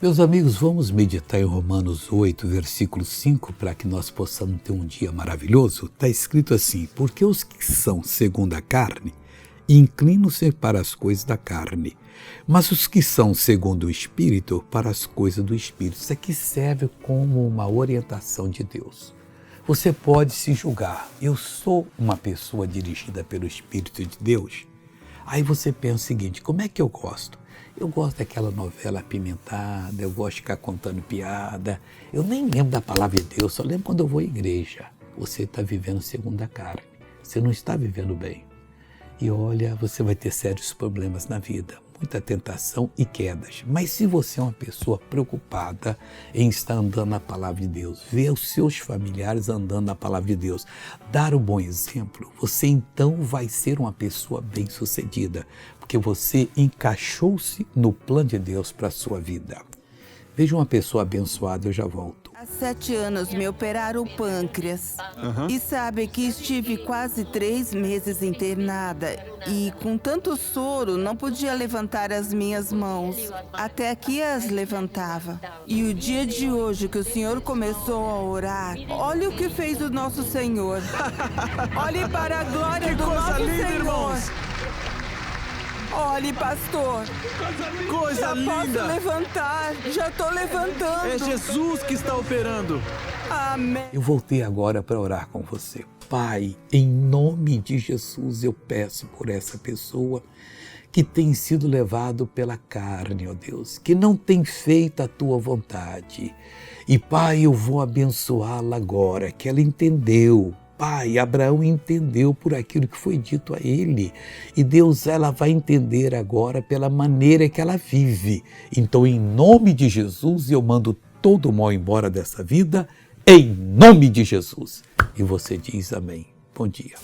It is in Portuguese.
Meus amigos, vamos meditar em Romanos 8, versículo 5, para que nós possamos ter um dia maravilhoso. Está escrito assim: porque os que são segundo a carne, inclinam-se para as coisas da carne, mas os que são segundo o Espírito, para as coisas do Espírito. Isso aqui serve como uma orientação de Deus. Você pode se julgar: eu sou uma pessoa dirigida pelo Espírito de Deus? Aí você pensa o seguinte: como é que eu gosto? Eu gosto daquela novela apimentada, eu gosto de ficar contando piada. Eu nem lembro da palavra de Deus, só lembro quando eu vou à igreja. Você está vivendo segundo a carne, você não está vivendo bem. E olha, você vai ter sérios problemas na vida, muita tentação e quedas. Mas se você é uma pessoa preocupada em estar andando na palavra de Deus, ver os seus familiares andando na palavra de Deus, dar um bom exemplo, você então vai ser uma pessoa bem-sucedida, porque você encaixou-se no plano de Deus para a sua vida. Veja uma pessoa abençoada, eu já volto. Há 7 anos me operaram o pâncreas. E sabe que estive quase 3 meses internada e com tanto soro não podia levantar as minhas mãos. Até aqui as levantava. E o dia de hoje que o Senhor começou a orar, olha o que fez o nosso Senhor. Olhe para a glória do nosso linda, Senhor. Irmãos. Olhe, pastor. Coisa Já linda! posso levantar. Já estou levantando. É Jesus que está operando. Amém. Eu voltei agora para orar com você. Pai, em nome de Jesus, eu peço por essa pessoa que tem sido levado pela carne, ó Deus, que não tem feito a tua vontade. E, Pai, eu vou abençoá-la agora, que ela entendeu. Pai, Abraão entendeu por aquilo que foi dito a ele. E Deus, ela vai entender agora pela maneira que ela vive. Então, em nome de Jesus, eu mando todo o mal embora dessa vida, em nome de Jesus. E você diz amém. Bom dia.